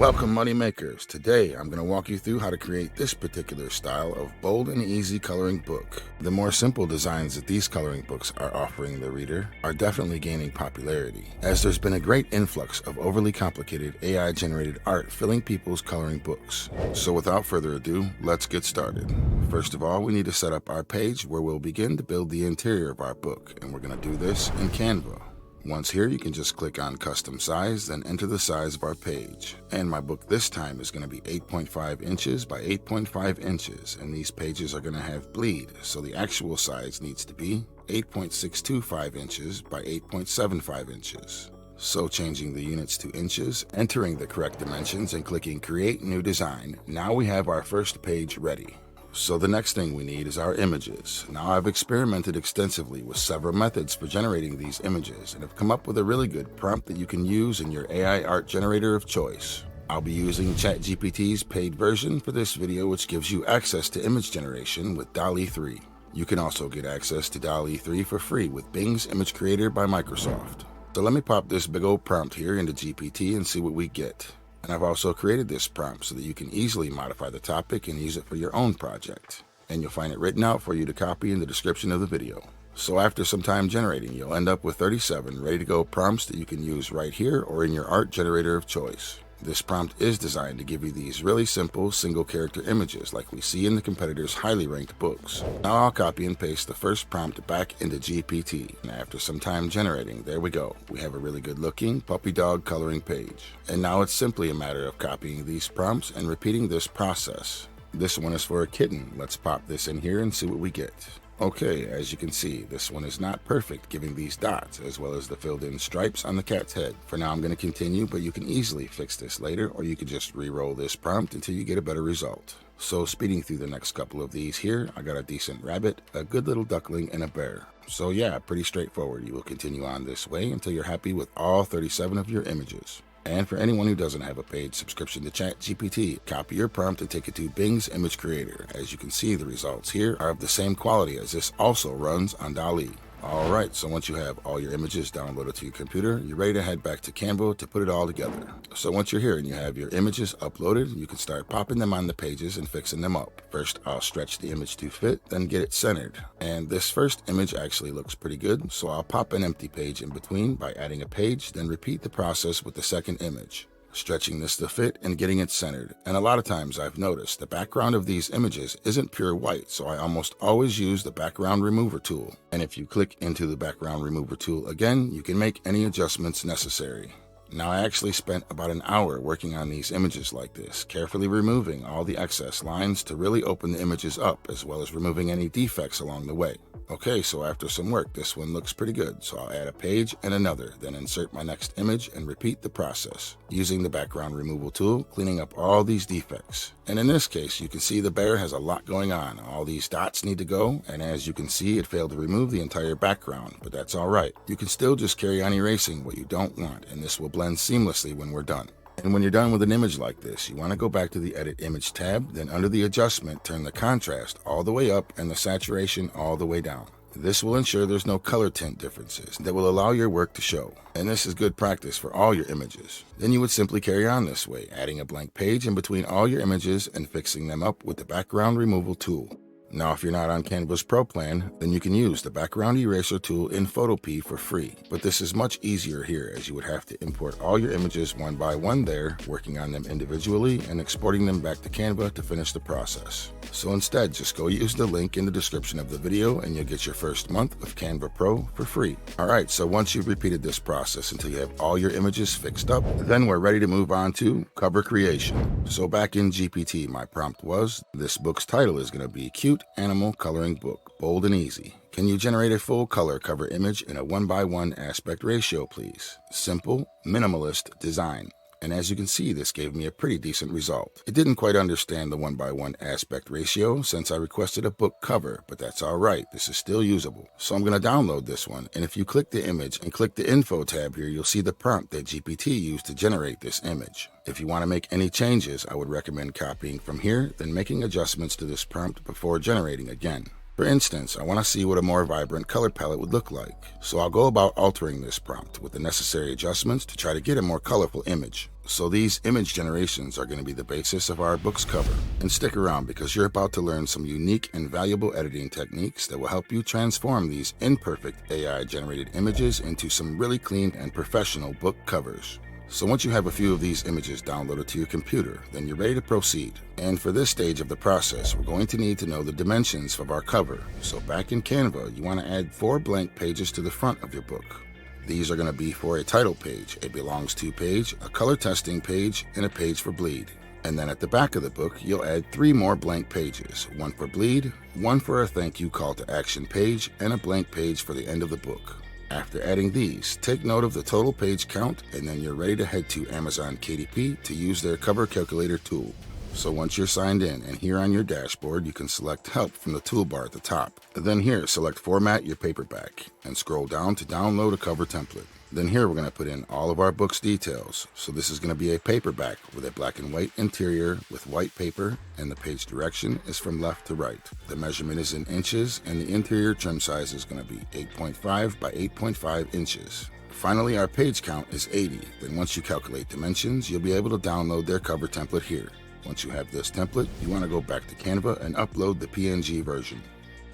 Welcome, money makers. Today I'm going to walk you through how to create this particular style of bold and easy coloring book. The more simple designs that these coloring books are offering the reader are definitely gaining popularity, as there's been a great influx of overly complicated AI-generated art filling people's coloring books. So without further ado, let's get started. First of all, we need to set up our page where we'll begin to build the interior of our book, and we're going to do this in Canva. Once here, you can just click on custom size, then enter the size of our page. And my book this time is going to be 8.5 inches by 8.5 inches, and these pages are going to have bleed, so the actual size needs to be 8.625 inches by 8.75 inches. So changing the units to inches, entering the correct dimensions, and clicking Create New Design, now we have our first page ready. So the next thing we need is our images. Now I've experimented extensively with several methods for generating these images and have come up with a really good prompt that you can use in your AI art generator of choice. I'll be using Chat GPT's paid version for this video, which gives you access to image generation with DALL-E 3. You can also get access to DALL-E 3 for free with Bing's Image Creator by Microsoft. So let me pop this big old prompt here into GPT and see what we get. And I've also created this prompt so that you can easily modify the topic and use it for your own project. And you'll find it written out for you to copy in the description of the video. So after some time generating, you'll end up with 37 ready to go prompts that you can use right here or in your art generator of choice. This prompt is designed to give you these really simple single character images like we see in the competitors' highly ranked books. Now I'll copy and paste the first prompt back into GPT, and after some time generating, there we go. We have a really good looking puppy dog coloring page. And now it's simply a matter of copying these prompts and repeating this process. This one is for a kitten. Let's pop this in here and see what we get. Okay, as you can see, this one is not perfect, giving these dots as well as the filled in stripes on the cat's head. For now I'm going to continue, but you can easily fix this later, or you could just re-roll this prompt until you get a better result. So speeding through the next couple of these here, I got a decent rabbit, a good little duckling, and a bear. So yeah, pretty straightforward. You will continue on this way until you're happy with all 37 of your images. And for anyone who doesn't have a paid subscription to Chat GPT, copy your prompt and take it to Bing's Image Creator. As you can see, the results here are of the same quality as this also runs on DALL-E. Alright, so once you have all your images downloaded to your computer, you're ready to head back to Canva to put it all together. So once you're here and you have your images uploaded, you can start popping them on the pages and fixing them up. First, I'll stretch the image to fit, then get it centered. And this first image actually looks pretty good, so I'll pop an empty page in between by adding a page, then repeat the process with the second image. Stretching this to fit and getting it centered. And a lot of times I've noticed the background of these images isn't pure white, so I almost always use the background remover tool. And if you click into the background remover tool again, you can make any adjustments necessary. Now I actually spent about an hour working on these images like this, carefully removing all the excess lines to really open the images up, as well as removing any defects along the way. Okay, so after some work, this one looks pretty good, so I'll add a page and another, then insert my next image and repeat the process, using the background removal tool, cleaning up all these defects. And in this case, you can see the bear has a lot going on. All these dots need to go, and as you can see, it failed to remove the entire background, but that's alright. You can still just carry on erasing what you don't want, and this will blend seamlessly when we're done. And when you're done with an image like this, you want to go back to the Edit Image tab, then under the Adjustment, turn the contrast all the way up and the saturation all the way down. This will ensure there's no color tint differences that will allow your work to show. And this is good practice for all your images. Then you would simply carry on this way, adding a blank page in between all your images and fixing them up with the background removal tool. Now, if you're not on Canva's Pro plan, then you can use the background eraser tool in Photopea for free. But this is much easier here, as you would have to import all your images one by one there, working on them individually and exporting them back to Canva to finish the process. So instead, just go use the link in the description of the video and you'll get your first month of Canva Pro for free. Alright, so once you've repeated this process until you have all your images fixed up, then we're ready to move on to cover creation. So back in GPT, my prompt was, this book's title is going to be Cute Animal Coloring Book, Bold and Easy. Can you generate a full color cover image in a 1:1 aspect ratio, please? Simple, minimalist design. And as you can see, this gave me a pretty decent result. It didn't quite understand the 1:1 aspect ratio since I requested a book cover, but that's alright, this is still usable. So I'm going to download this one, and if you click the image and click the info tab here, you'll see the prompt that GPT used to generate this image. If you want to make any changes, I would recommend copying from here, then making adjustments to this prompt before generating again. For instance, I want to see what a more vibrant color palette would look like, so I'll go about altering this prompt with the necessary adjustments to try to get a more colorful image. So these image generations are going to be the basis of our book's cover. And stick around because you're about to learn some unique and valuable editing techniques that will help you transform these imperfect AI-generated images into some really clean and professional book covers. So once you have a few of these images downloaded to your computer, then you're ready to proceed. And for this stage of the process, we're going to need to know the dimensions of our cover. So back in Canva, you want to add 4 blank pages to the front of your book. These are going to be for a title page, a belongs to page, a color testing page, and a page for bleed. And then at the back of the book, you'll add 3 more blank pages, 1 for bleed, 1 for a thank you call to action page, and a blank page for the end of the book. After adding these, take note of the total page count, and then you're ready to head to Amazon KDP to use their cover calculator tool. So once you're signed in and here on your dashboard, you can select Help from the toolbar at the top. Then here, select Format your paperback and scroll down to download a cover template. Then here we're going to put in all of our book's details. So this is going to be a paperback with a black and white interior with white paper, and the page direction is from left to right. The measurement is in inches, and the interior trim size is going to be 8.5 by 8.5 inches. Finally, our page count is 80. Then once you calculate dimensions, you'll be able to download their cover template here. Once you have this template, you want to go back to Canva and upload the PNG version.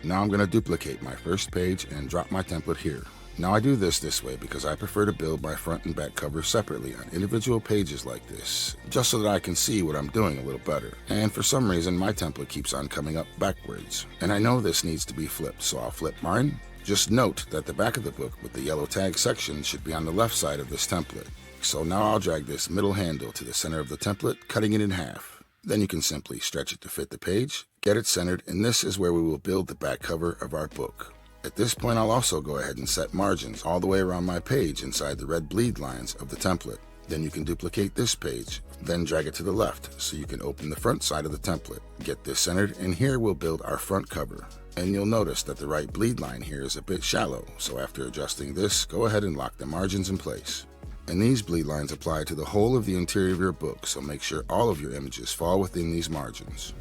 Now I'm going to duplicate my first page and drop my template here. Now I do this way because I prefer to build my front and back covers separately on individual pages like this, just so that I can see what I'm doing a little better. And for some reason, my template keeps on coming up backwards. And I know this needs to be flipped, so I'll flip mine. Just note that the back of the book with the yellow tag section should be on the left side of this template. So now I'll drag this middle handle to the center of the template, cutting it in half. Then you can simply stretch it to fit the page, get it centered, and this is where we will build the back cover of our book. At this point, I'll also go ahead and set margins all the way around my page inside the red bleed lines of the template. Then you can duplicate this page, then drag it to the left so you can open the front side of the template. Get this centered, and here we'll build our front cover. And you'll notice that the right bleed line here is a bit shallow, so after adjusting this, go ahead and lock the margins in place. And these bleed lines apply to the whole of the interior of your book, so make sure all of your images fall within these margins.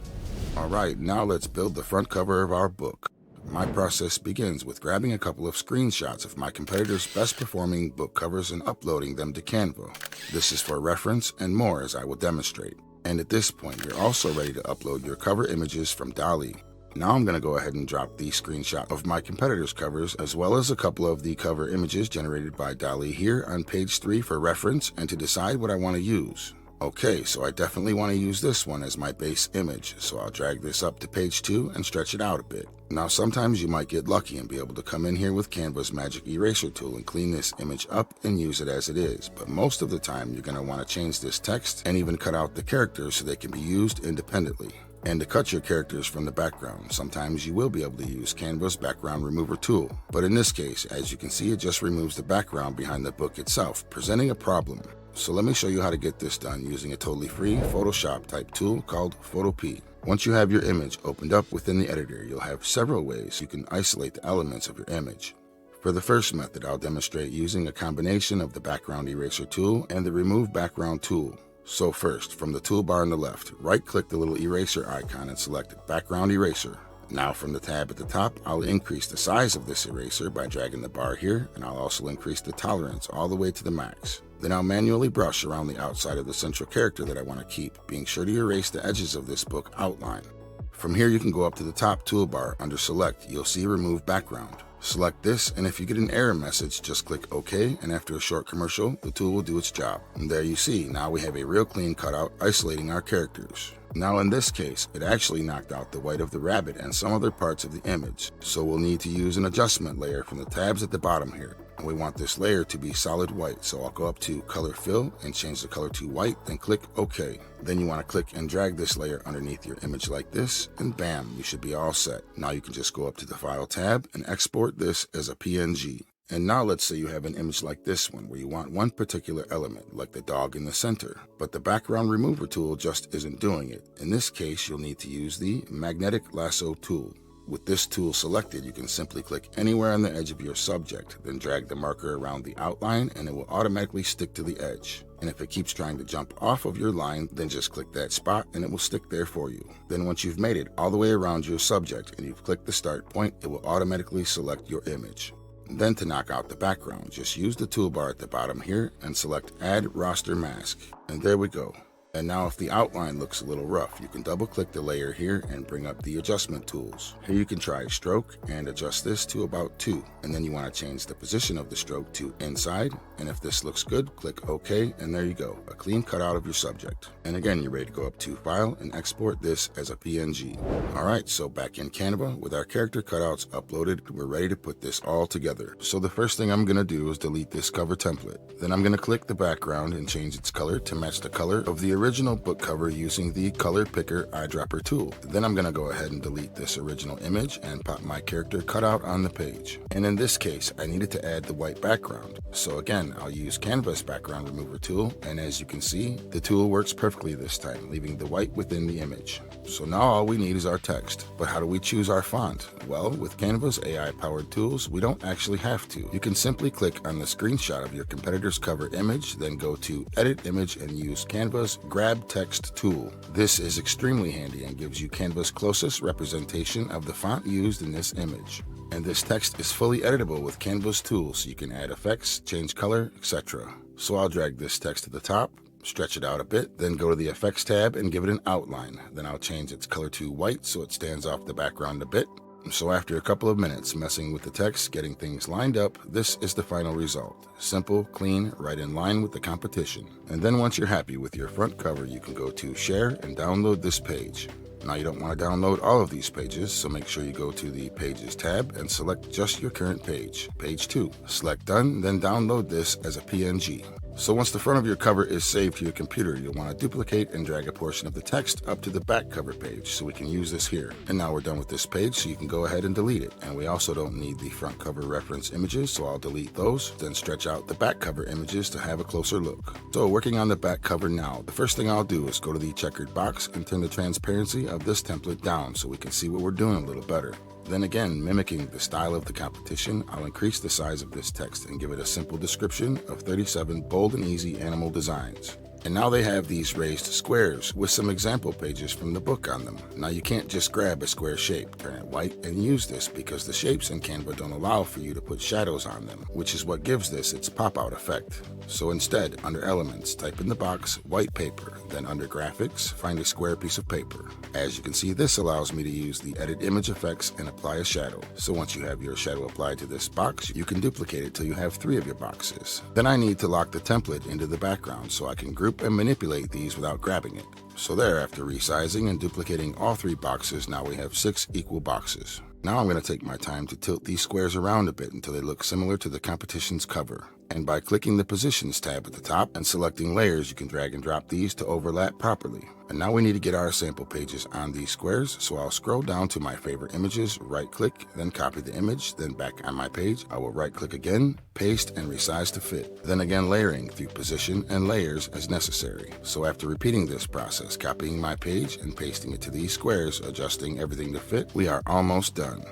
Alright, now let's build the front cover of our book. My process begins with grabbing a couple of screenshots of my competitors' best performing book covers and uploading them to Canva. This is for reference and more as I will demonstrate. And at this point, you're also ready to upload your cover images from DALL-E. Now I'm going to go ahead and drop the screenshot of my competitors' covers as well as a couple of the cover images generated by DALL-E here on page 3 for reference and to decide what I want to use. Okay, so I definitely want to use this one as my base image, so I'll drag this up to page 2 and stretch it out a bit. Now sometimes you might get lucky and be able to come in here with Canva's magic eraser tool and clean this image up and use it as it is, but most of the time you're going to want to change this text and even cut out the characters so they can be used independently. And to cut your characters from the background, sometimes you will be able to use Canva's background remover tool. But in this case, as you can see, it just removes the background behind the book itself, presenting a problem. So let me show you how to get this done using a totally free Photoshop type tool called Photop. Once you have your image opened up within the editor, you'll have several ways you can isolate the elements of your image. For the first method, I'll demonstrate using a combination of the background eraser tool and the remove background tool. So first, from the toolbar on the left, right-click the little eraser icon and select Background Eraser. Now from the tab at the top, I'll increase the size of this eraser by dragging the bar here, and I'll also increase the tolerance all the way to the max. Then I'll manually brush around the outside of the central character that I want to keep, being sure to erase the edges of this book outline. From here, you can go up to the top toolbar. Under Select, you'll see Remove Background. Select this, and if you get an error message, just click OK, and after a short commercial, the tool will do its job. And there you see, now we have a real clean cutout isolating our characters. Now in this case, it actually knocked out the white of the rabbit and some other parts of the image, so we'll need to use an adjustment layer from the tabs at the bottom here. And we want this layer to be solid white, so I'll go up to Color Fill and change the color to white, then click OK. Then you want to click and drag this layer underneath your image like this, and bam, you should be all set. Now you can just go up to the File tab and export this as a PNG. And now let's say you have an image like this one where you want one particular element, like the dog in the center, but the background remover tool just isn't doing it. In this case, you'll need to use the magnetic lasso tool. With this tool selected, you can simply click anywhere on the edge of your subject, then drag the marker around the outline and it will automatically stick to the edge. And if it keeps trying to jump off of your line, then just click that spot and it will stick there for you. Then once you've made it all the way around your subject and you've clicked the start point, it will automatically select your image. Then to knock out the background, just use the toolbar at the bottom here and select Add Raster Mask. And there we go. And now if the outline looks a little rough, you can double click the layer here and bring up the adjustment tools. Here you can try stroke and adjust this to about 2. And then you want to change the position of the stroke to inside. And if this looks good, click OK, and there you go, a clean cutout of your subject. And again, you're ready to go up to File and export this as a PNG. Alright, so back in Canva, with our character cutouts uploaded, we're ready to put this all together. So the first thing I'm going to do is delete this cover template. Then I'm going to click the background and change its color to match the color of the original book cover using the Color Picker eyedropper tool. Then I'm going to go ahead and delete this original image and pop my character cutout on the page. And in this case, I needed to add the white background. So again, I'll use Canva's background remover tool, and as you can see, the tool works perfectly this time, leaving the white within the image. So now all we need is our text. But how do we choose our font? Well, with Canva's AI-powered tools, we don't actually have to. You can simply click on the screenshot of your competitor's cover image, then go to Edit Image and use Canva's Grab Text tool. This is extremely handy and gives you Canva's closest representation of the font used in this image. And this text is fully editable with Canva's tools, so you can add effects, change color, etc. So I'll drag this text to the top, stretch it out a bit, then go to the Effects tab and give it an outline. Then I'll change its color to white so it stands off the background a bit. So after a couple of minutes messing with the text, getting things lined up, this is the final result. Simple, clean, right in line with the competition. And then once you're happy with your front cover, you can go to Share and download this page. Now you don't want to download all of these pages, so make sure you go to the Pages tab and select just your current page, page 2. Select Done, then download this as a PNG. So once the front of your cover is saved to your computer, you'll want to duplicate and drag a portion of the text up to the back cover page so we can use this here. And now we're done with this page, so you can go ahead and delete it. And we also don't need the front cover reference images, so I'll delete those, then stretch out the back cover images to have a closer look. So working on the back cover now, the first thing I'll do is go to the checkered box and turn the transparency of this template down so we can see what we're doing a little better. Then again, mimicking the style of the competition, I'll increase the size of this text and give it a simple description of 37 bold and easy animal designs. And now they have these raised squares with some example pages from the book on them. Now you can't just grab a square shape, turn it white, and use this because the shapes in Canva don't allow for you to put shadows on them, which is what gives this its pop-out effect. So instead, under Elements, type in the box White Paper, then under Graphics, find a square piece of paper. As you can see, this allows me to use the Edit Image effects and apply a shadow. So once you have your shadow applied to this box, you can duplicate it till you have 3 of your boxes. Then I need to lock the template into the background so I can group and manipulate these without grabbing it. So there, after resizing and duplicating all 3 boxes, now we have 6 equal boxes. Now I'm going to take my time to tilt these squares around a bit until they look similar to the competition's cover. And by clicking the Positions tab at the top and selecting layers, you can drag and drop these to overlap properly. And now we need to get our sample pages on these squares, so I'll scroll down to my favorite images, right click, then copy the image, then back on my page, I will right click again, paste and resize to fit. Then again layering through Position and Layers as necessary. So after repeating this process, copying my page and pasting it to these squares, adjusting everything to fit, we are almost done.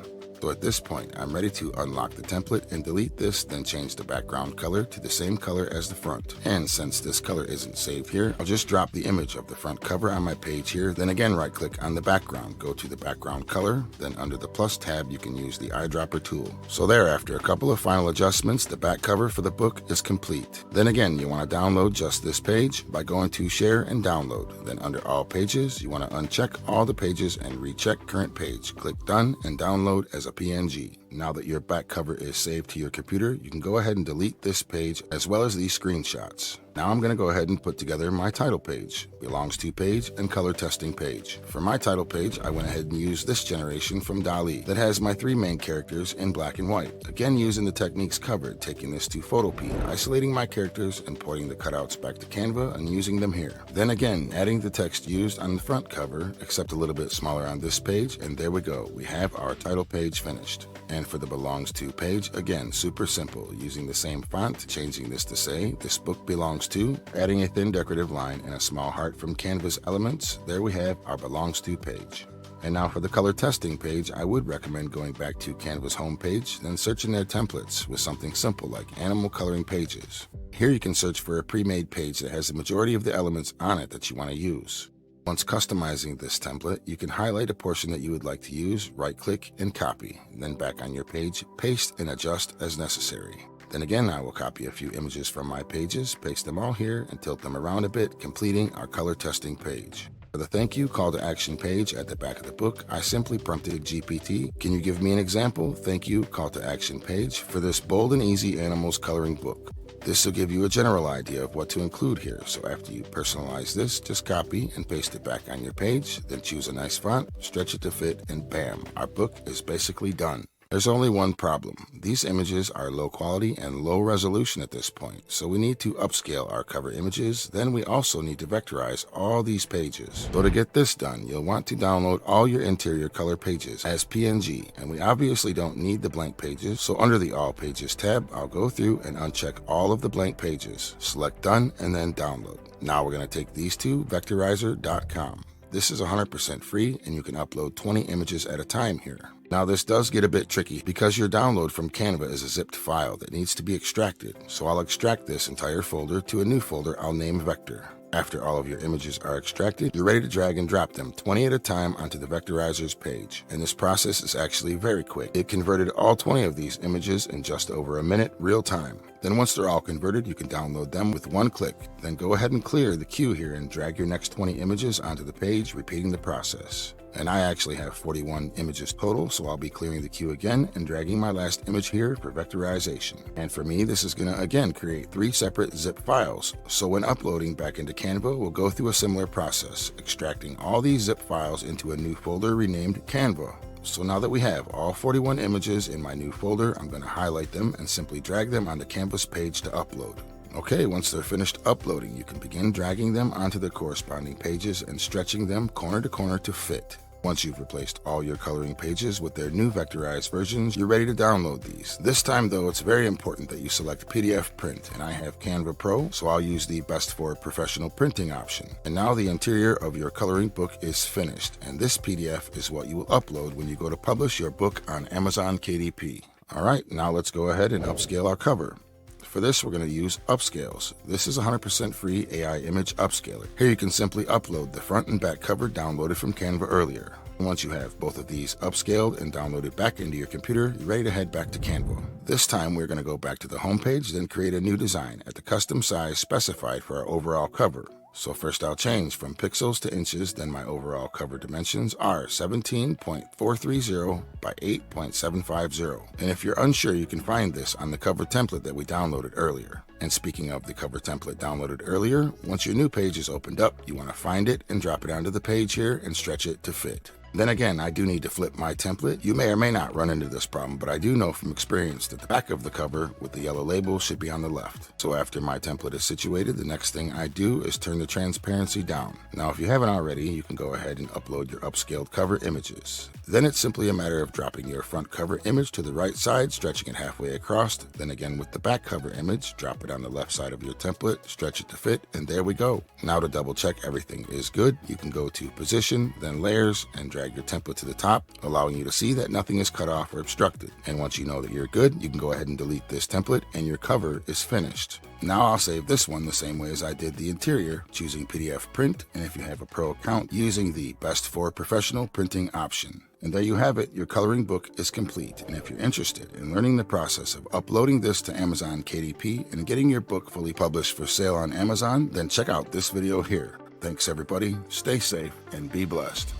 So at this point, I'm ready to unlock the template and delete this, then change the background color to the same color as the front. And since this color isn't saved here, I'll just drop the image of the front cover on my page here, then again right click on the background, go to the background color, then under the plus tab you can use the eyedropper tool. So there, after a couple of final adjustments, the back cover for the book is complete. Then again, you want to download just this page by going to Share and Download. Then under All Pages, you want to uncheck all the pages and recheck Current Page. Click Done and download as a PNG. Now that your back cover is saved to your computer, you can go ahead and delete this page as well as these screenshots. Now I'm going to go ahead and put together my title page, belongs to page, and color testing page. For my title page, I went ahead and used this generation from DALL-E that has my 3 main characters in black and white. Again, using the techniques covered, taking this to Photopea, isolating my characters, importing the cutouts back to Canva, and using them here. Then again, adding the text used on the front cover, except a little bit smaller on this page, and there we go. We have our title page finished. And for the belongs to page, again, super simple, using the same font, changing this to say, this book belongs to, adding a thin decorative line and a small heart from Canva's Elements. There we have our belongs to page. And now for the color testing page, I would recommend going back to Canva's home page, then searching their templates with something simple like animal coloring pages. Here you can search for a pre-made page that has the majority of the elements on it that you want to use. Once customizing this template, you can highlight a portion that you would like to use, right-click, and copy. Then back on your page, paste and adjust as necessary. Then again, I will copy a few images from my pages, paste them all here, and tilt them around a bit, completing our color testing page. For the thank you call to action page at the back of the book, I simply prompted GPT, "Can you give me an example? Thank you call to action page for this bold and easy animals coloring book." This will give you a general idea of what to include here, so after you personalize this, just copy and paste it back on your page, then choose a nice font, stretch it to fit, and bam, our book is basically done. There's only one problem. These images are low quality and low resolution at this point, so we need to upscale our cover images. Then we also need to vectorize all these pages. So to get this done, you'll want to download all your interior color pages as PNG, and we obviously don't need the blank pages, so under the All Pages tab, I'll go through and uncheck all of the blank pages, select Done, and then Download. Now we're going to take these to Vectorizer.com. This is 100% free, and you can upload 20 images at a time here. Now this does get a bit tricky because your download from Canva is a zipped file that needs to be extracted, so I'll extract this entire folder to a new folder I'll name Vector. After all of your images are extracted, you're ready to drag and drop them 20 at a time onto the Vectorizer's page. And this process is actually very quick. It converted all 20 of these images in just over a minute, real time. Then once they're all converted, you can download them with one click. Then go ahead and clear the queue here and drag your next 20 images onto the page, repeating the process. And I actually have 41 images total, so I'll be clearing the queue again and dragging my last image here for vectorization. And for me, this is going to again create 3 separate zip files. So when uploading back into Canva, we'll go through a similar process, extracting all these zip files into a new folder renamed Canva. So now that we have all 41 images in my new folder, I'm going to highlight them and simply drag them on the Canvas page to upload. Okay, once they're finished uploading, you can begin dragging them onto the corresponding pages and stretching them corner to corner to fit. Once you've replaced all your coloring pages with their new vectorized versions, you're ready to download these. This time though, it's very important that you select PDF print, and I have Canva Pro, so I'll use the Best for Professional Printing option. And now the interior of your coloring book is finished, and this PDF is what you will upload when you go to publish your book on Amazon KDP. Alright, now let's go ahead and upscale our cover. For this, we're going to use upscales. This is a 100% free AI image upscaler. Here you can simply upload the front and back cover downloaded from Canva earlier. Once you have both of these upscaled and downloaded back into your computer, you're ready to head back to Canva. This time, we're going to go back to the home page, then create a new design at the custom size specified for our overall cover. So first I'll change from pixels to inches, then my overall cover dimensions are 17.430 by 8.750. And if you're unsure, you can find this on the cover template that we downloaded earlier. And speaking of the cover template downloaded earlier, once your new page is opened up, you want to find it and drop it onto the page here and stretch it to fit. Then again, I do need to flip my template. You may or may not run into this problem, but I do know from experience that the back of the cover with the yellow label should be on the left. So after my template is situated, the next thing I do is turn the transparency down. Now, if you haven't already, you can go ahead and upload your upscaled cover images. Then it's simply a matter of dropping your front cover image to the right side, stretching it halfway across. Then again with the back cover image, drop it on the left side of your template, stretch it to fit, and there we go. Now to double check everything is good, you can go to Position, then Layers, and drag your template to the top, allowing you to see that nothing is cut off or obstructed. And once you know that you're good, you can go ahead and delete this template and your cover is finished. Now I'll save this one the same way as I did the interior, choosing PDF print, and if you have a pro account, using the Best for Professional Printing option. And there you have it, your coloring book is complete. And if you're interested in learning the process of uploading this to Amazon KDP and getting your book fully published for sale on Amazon, then check out this video here. Thanks everybody, stay safe and be blessed.